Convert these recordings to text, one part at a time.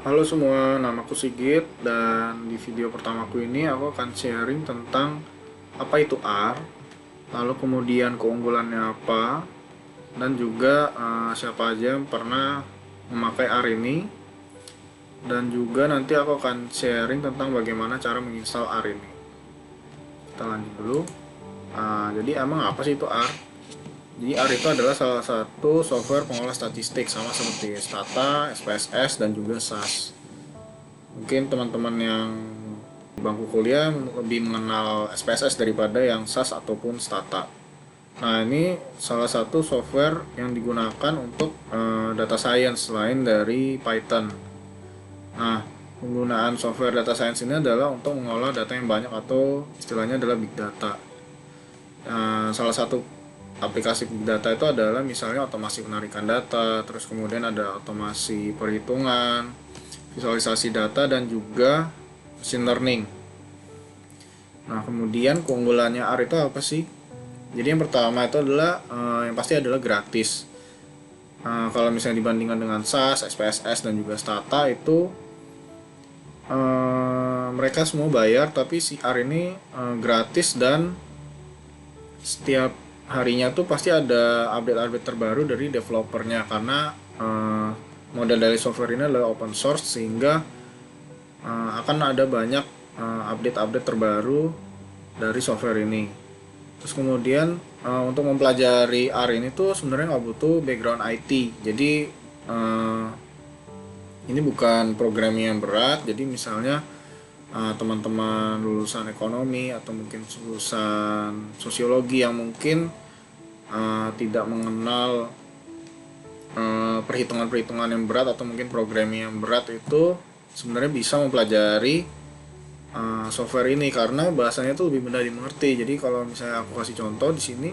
Halo semua, namaku Sigit dan di video pertamaku ini aku akan sharing tentang apa itu R, lalu kemudian keunggulannya apa, dan juga siapa aja yang pernah memakai R ini, dan juga nanti aku akan sharing tentang bagaimana cara menginstal R ini. Kita lanjut dulu. Jadi emang apa sih itu R? Jadi R itu adalah salah satu software pengolah statistik sama seperti Stata, SPSS, dan juga SAS. Mungkin teman-teman yang di bangku kuliah lebih mengenal SPSS daripada yang SAS ataupun Stata. Nah, ini salah satu software yang digunakan untuk data science selain dari Python. Nah, penggunaan software data science ini adalah untuk mengolah data yang banyak atau istilahnya adalah big data. Salah satu aplikasi big data itu adalah misalnya otomasi penarikan data, terus kemudian ada otomasi perhitungan, visualisasi data, dan juga machine learning. Nah, kemudian keunggulannya R itu apa sih? Jadi yang pertama itu adalah yang pasti adalah gratis. Kalau misalnya dibandingkan dengan SAS, SPSS, dan juga Stata itu mereka semua bayar, tapi si R ini gratis dan setiap harinya tuh pasti ada update-update terbaru dari developernya karena model dari software ini adalah open source sehingga akan ada banyak update-update terbaru dari software ini. Terus kemudian untuk mempelajari R ini tuh sebenarnya nggak butuh background IT. Jadi ini bukan programming yang berat. Jadi misalnya teman-teman lulusan ekonomi atau mungkin lulusan sosiologi yang mungkin tidak mengenal perhitungan-perhitungan yang berat atau mungkin programming yang berat itu sebenarnya bisa mempelajari software ini karena bahasanya itu lebih mudah dimengerti. Jadi kalau misalnya aku kasih contoh di sini,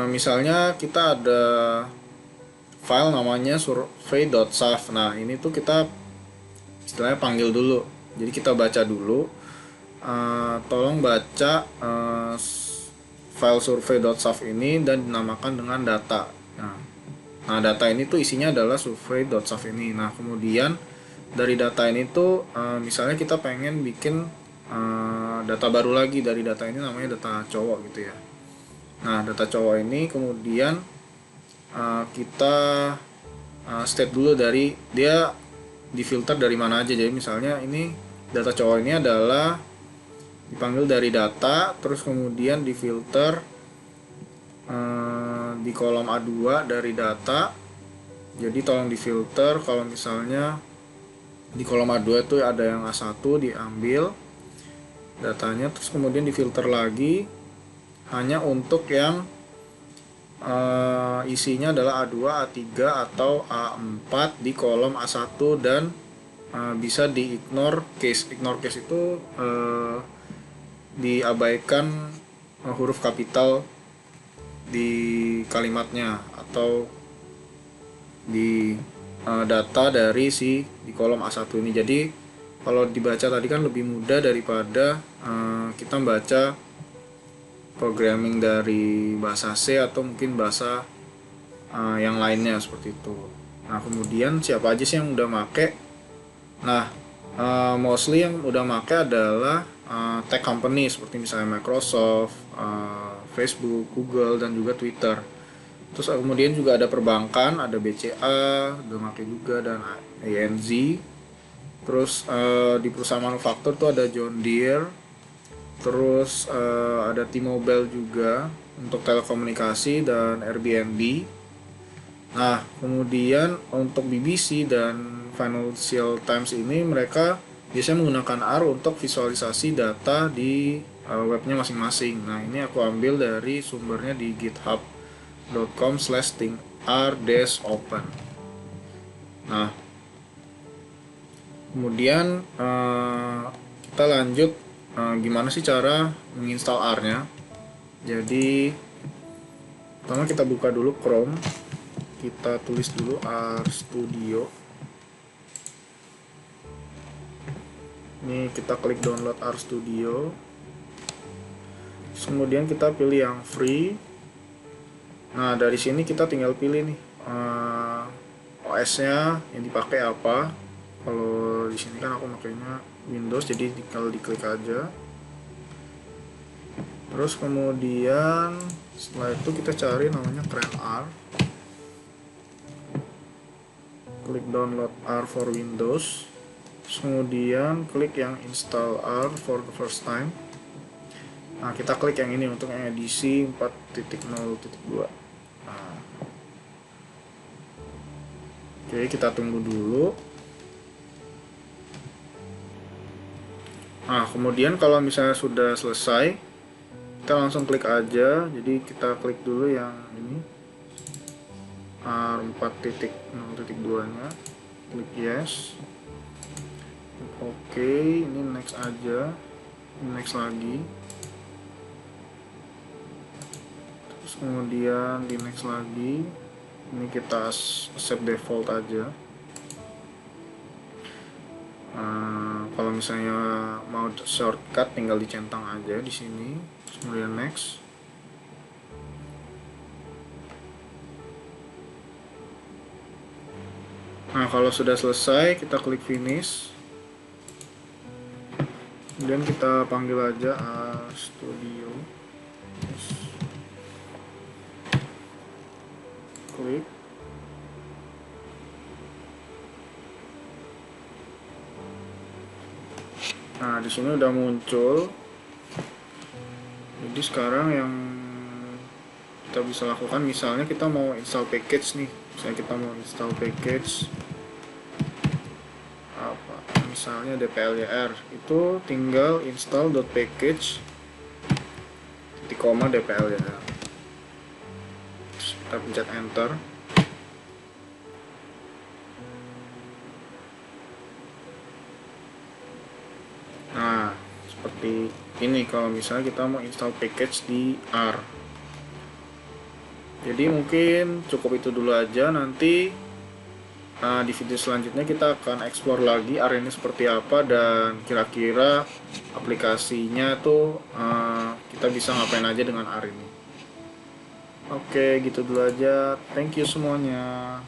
misalnya kita ada file namanya survey.sav. Nah, ini tuh kita istilahnya panggil dulu. Jadi kita baca dulu. Tolong baca file survey.sav ini dan dinamakan dengan data. Nah, data ini tuh isinya adalah survey.sav ini. Nah, kemudian dari data ini tuh misalnya kita pengen bikin data baru lagi dari data ini, namanya data cowok gitu ya. Nah, data cowok ini kemudian kita state dulu dari dia difilter dari mana aja. Jadi misalnya ini data cowok ini adalah dipanggil dari data, terus kemudian difilter di kolom A2 dari data. Jadi tolong difilter kalau misalnya di kolom A2 itu ada yang A1 diambil datanya, terus kemudian difilter lagi hanya untuk yang isinya adalah A2, A3 atau A4 di kolom A1 dan bisa di ignore case. Ignore case itu diabaikan huruf kapital di kalimatnya atau di data dari si di kolom A1 ini. Jadi kalau dibaca tadi kan lebih mudah daripada kita membaca programming dari bahasa C atau mungkin bahasa yang lainnya seperti itu. Nah, kemudian siapa aja sih yang udah make? Nah, mostly yang udah make adalah tech company seperti misalnya Microsoft, Facebook, Google, dan juga Twitter. Terus kemudian juga ada perbankan, ada BCA, udah make juga, dan ANZ. Terus di perusahaan manufaktur tuh ada John Deere. Terus ada T-Mobile juga untuk telekomunikasi dan Airbnb. Nah, kemudian untuk BBC dan Financial Times ini mereka biasanya menggunakan R untuk visualisasi data di webnya masing-masing. Nah, ini aku ambil dari sumbernya di github.com/thinkrr-open. Nah, kemudian kita lanjut gimana sih cara menginstal R-nya. Jadi pertama kita buka dulu Chrome, kita tulis dulu RStudio. Ini kita klik download RStudio. Kemudian kita pilih yang free. Nah, dari sini kita tinggal pilih nih OS-nya yang dipakai apa. Kalau di sini kan aku makainya Windows, jadi tinggal diklik aja. Terus kemudian setelah itu kita cari namanya CRANR. Klik download R for Windows. Terus kemudian klik yang install R for the first time. Nah, kita klik yang ini untuk yang edisi 4.0.2. Nah, oke, kita tunggu dulu. Nah, kemudian kalau misalnya sudah selesai, kita langsung klik aja. Jadi kita klik dulu yang ini, R 4.0.2 nya, klik yes. Oke, ini next aja, ini next lagi. Terus kemudian di next lagi, ini kita accept default aja. Kalau misalnya mau shortcut tinggal dicentang aja di sini. Terus kemudian next. Nah, kalau sudah selesai kita klik finish. Kemudian kita panggil aja Studio. Klik. Nah, di sini udah muncul. Jadi sekarang yang kita bisa lakukan, misalnya kita mau install package nih. Misalnya kita mau install package apa? Misalnya dplyr, itu tinggal install.package titik koma dplyr. Kita pencet enter. Nah, seperti ini kalau misalnya kita mau install package di R. Jadi mungkin cukup itu dulu aja. Nanti di video selanjutnya kita akan explore lagi R ini seperti apa dan kira-kira aplikasinya tuh kita bisa ngapain aja dengan R ini. Oke, gitu dulu aja. Thank you semuanya.